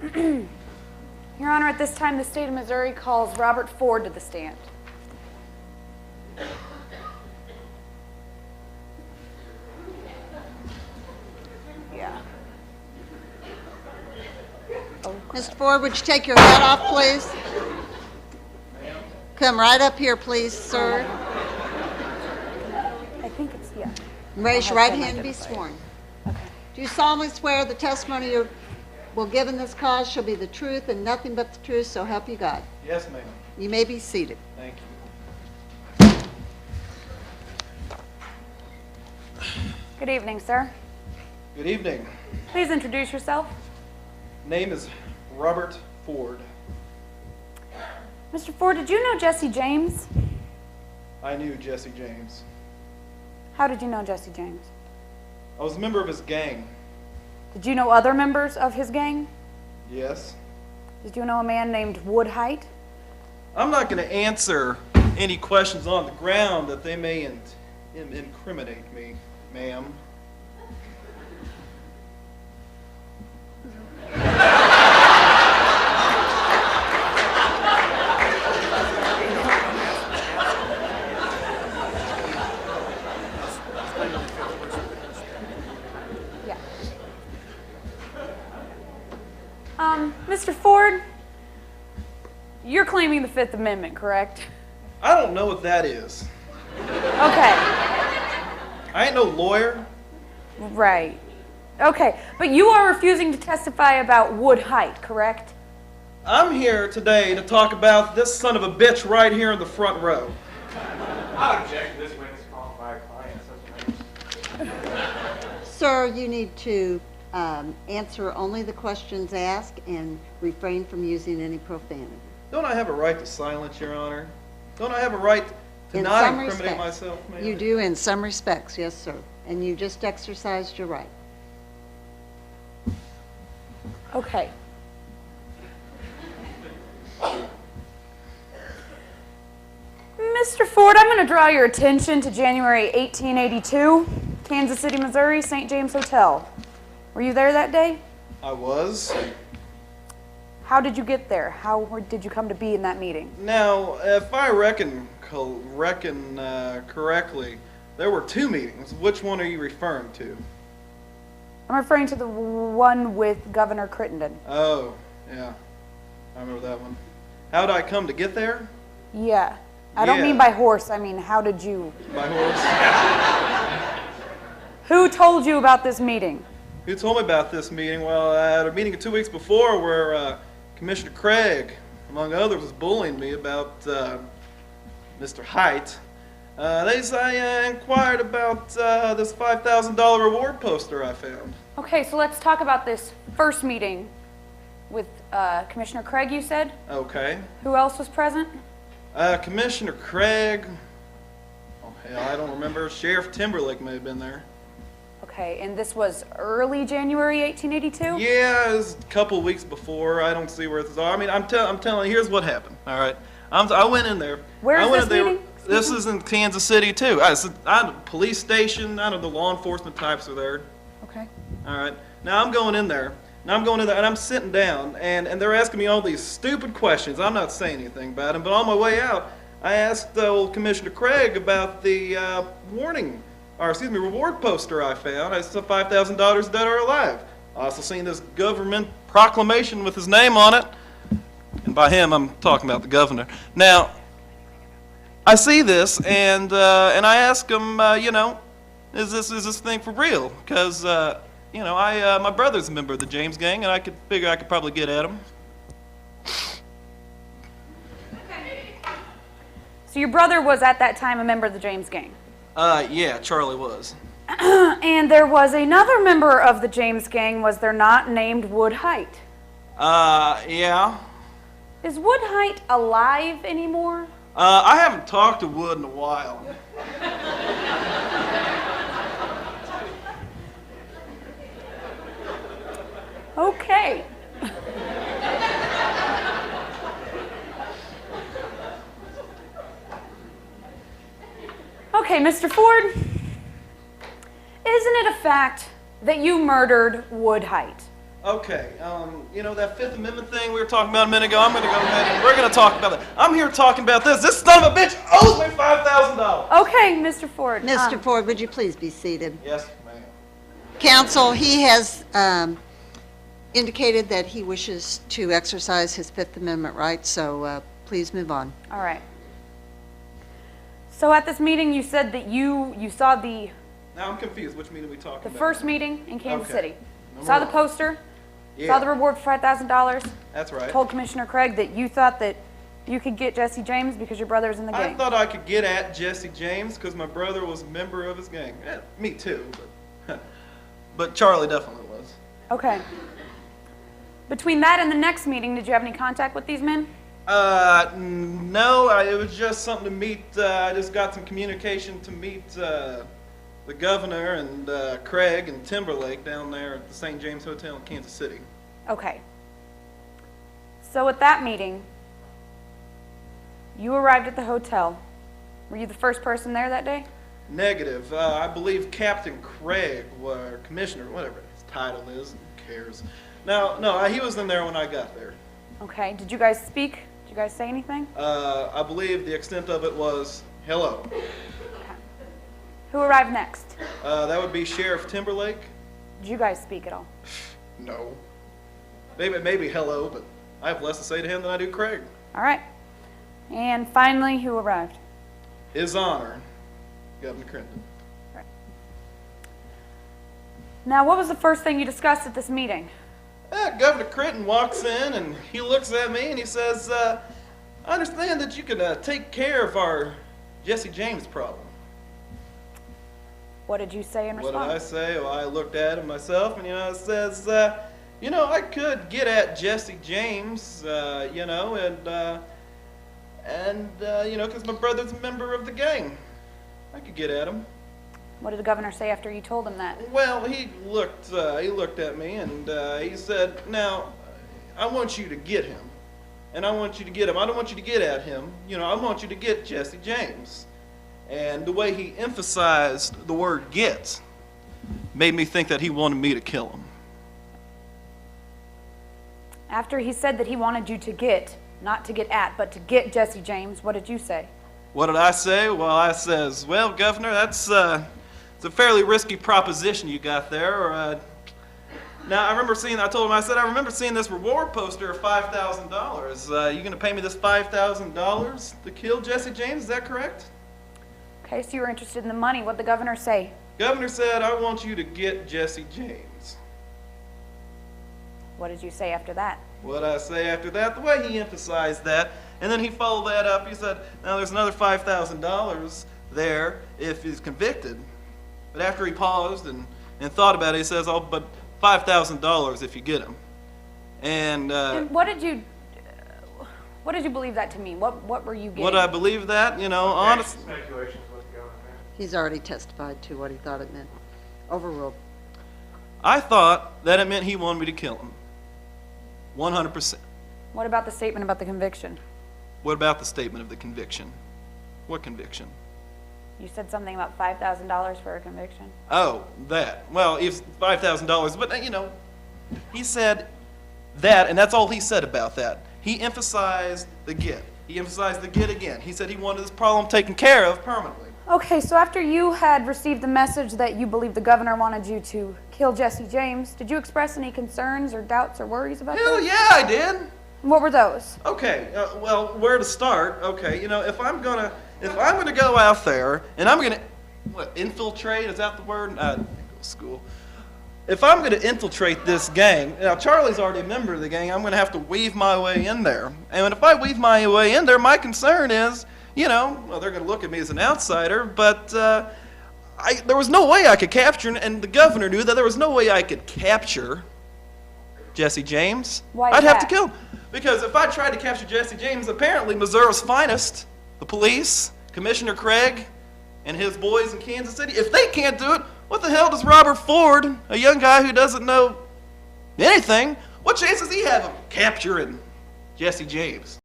Your Honor, at this time, the state of Missouri calls Robert Ford to the stand. Yeah. Oh, Mr. Ford, would you take your hat off, please? Come right up here, please, sir. I think it's, yeah. Raise your right hand and be sworn. Okay. Do you solemnly swear the testimony you will give in this cause shall be the truth and nothing but the truth, so help you God? Yes, ma'am. You may be seated. Thank you. Good evening, sir. Good evening. Please introduce yourself. Name is Robert Ford. Mr. Ford, did you know Jesse James? I knew Jesse James. How did you know Jesse James? I was a member of his gang. Did you know other members of his gang? Yes. Did you know a man named Woodhite? I'm not going to answer any questions on the ground that they may incriminate me, ma'am. Mr. Ford, you're claiming the Fifth Amendment, correct? I don't know what that is. Okay. I ain't no lawyer. Right. Okay, but you are refusing to testify about Woodhite, correct? I'm here today to talk about this son of a bitch right here in the front row. I object to this witness called by a client. Sir, you need to answer only the questions asked and refrain from using any profanity. Don't I have a right to silence, Your Honor? Don't I have a right to In not some incriminate respects, myself, ma'am? you do in some respects, yes, sir. And you just exercised your right. Okay. Mr. Ford, I'm going to draw your attention to January 1882, Kansas City, Missouri, St. James Hotel. Were you there that day? I was. How did you get there? How did you come to be in that meeting? Now, if I reckon correctly, there were two meetings. Which one are you referring to? I'm referring to the one with Governor Crittenden. Oh, yeah. I remember that one. How did I come to get there? Yeah. I don't mean by horse. I mean, how did you? By horse. Who told you about this meeting? Who told me about this meeting? Well, I had a meeting 2 weeks before where Commissioner Craig, among others, was bullying me about Mr. Height. I inquired about this $5,000 reward poster I found. Okay, so let's talk about this first meeting with Commissioner Craig, you said? Okay. Who else was present? Commissioner Craig. Oh, hell, I don't remember. Sheriff Timberlake may have been there. Okay, and this was early January 1882? Yeah, it was a couple weeks before. I don't see where this is. I mean, I'm telling you, here's what happened. All right. I went in there. Where is this meeting? This is in Kansas City, too. I police station. I know the law enforcement types are there. Okay. All right. Now I'm going in there. And I'm sitting down, and they're asking me all these stupid questions. I'm not saying anything about them, but on my way out, I asked old Commissioner Craig about the reward poster I found. It's $5,000 dead or alive. I also seen this government proclamation with his name on it, and by him, I'm talking about the governor. Now, I see this, and I ask him, is this thing for real? Because my brother's a member of the James gang, and I could figure I could probably get at him. So your brother was at that time a member of the James gang? Yeah, Charlie was. And there was another member of the James gang, was there not, named Woodhite? Yeah. Is Woodhite alive anymore? I haven't talked to Wood in a while. Okay. Okay, Mr. Ford, isn't it a fact that you murdered Woodhite? Okay, you know that Fifth Amendment thing we were talking about a minute ago? I'm going to go ahead and we're going to talk about that. I'm here talking about this. This son of a bitch owes me $5,000. Okay, Mr. Ford. Mr. Ford, would you please be seated? Yes, ma'am. Counsel, he has indicated that he wishes to exercise his Fifth Amendment rights, so please move on. All right. So at this meeting, you said that you saw the Now I'm confused. Which meeting are we talking about? first meeting in Kansas Okay. City. Number Saw the one. poster, Yeah, saw the reward for $5,000, that's right. told Commissioner Craig that you thought that you could get Jesse James because your brother was in the I gang. thought I could get at Jesse James because my brother was a member of his gang. Me too, but Charlie definitely was. Okay. Between that and the next meeting, did you have any contact with these men? No, it was just something to meet. I just got some communication to meet the governor and Craig and Timberlake down there at the St. James Hotel in Kansas City. Okay. So at that meeting, you arrived at the hotel. Were you the first person there that day? Negative. I believe Captain Craig, or Commissioner, whatever his title is, who cares. No, he was in there when I got there. Okay. Did you guys speak? Did you guys say anything? I believe the extent of it was hello. Who arrived next? That would be Sheriff Timberlake. Did you guys speak at all? No. Maybe hello, but I have less to say to him than I do Craig. All right. And finally, who arrived? His Honor, Governor Crittenden. Now, what was the first thing you discussed at this meeting? Governor Crittenden walks in and he looks at me and he says, I understand that you could take care of our Jesse James problem. What did you say in What response? did I say? Well, I looked at him myself and, it says, I could get at Jesse James, because my brother's a member of the gang. I could get at him. What did the governor say after you told him that? Well, he looked at me and he said, now, I want you to get him. And I want you to get him. I don't want you to get at him. I want you to get Jesse James. And the way he emphasized the word get made me think that he wanted me to kill him. After he said that he wanted you to get, not to get at, but to get Jesse James, what did you say? What did I say? Well, I says, well, Governor, it's a fairly risky proposition you got there. Now, I remember I remember seeing this reward poster of $5,000. You going to pay me this $5,000 to kill Jesse James? Is that correct? Okay, so you were interested in the money. What did the governor say? Governor said, I want you to get Jesse James. What did you say after that? What I say after that, the way he emphasized that, and then he followed that up, he said, now there's another $5,000 there if he's convicted. But after he paused and thought about it, he says, oh, but $5,000 if you get him. And what did you believe that to mean? What were you getting? would I believe that? Honestly. Speculations with the government. He's already testified to what he thought it meant. Overruled. I thought that it meant he wanted me to kill him. 100%. What about the statement about the conviction? What about the statement of the conviction? What conviction? You said something about $5,000 for a conviction. Oh, that. Well, it's $5,000, but he said that, and that's all he said about that. He emphasized the get. He emphasized the get again. He said he wanted this problem taken care of permanently. Okay, so after you had received the message that you believed the governor wanted you to kill Jesse James, did you express any concerns or doubts or worries about Hell that? yeah, I did. What were those? Okay, well, where to start? Okay, if I'm gonna go out there and I'm gonna infiltrate, is that the word? I didn't go to school. If I'm gonna infiltrate this gang, now Charlie's already a member of the gang, I'm gonna have to weave my way in there. And if I weave my way in there, my concern is, well, they're gonna look at me as an outsider, but there was no way I could capture, and the governor knew that there was no way I could capture Jesse James. Why I'd have to that? kill him. Because if I tried to capture Jesse James, apparently Missouri's finest, the police, Commissioner Craig, and his boys in Kansas City, if they can't do it, what the hell does Robert Ford, a young guy who doesn't know anything, what chance does he have of capturing Jesse James?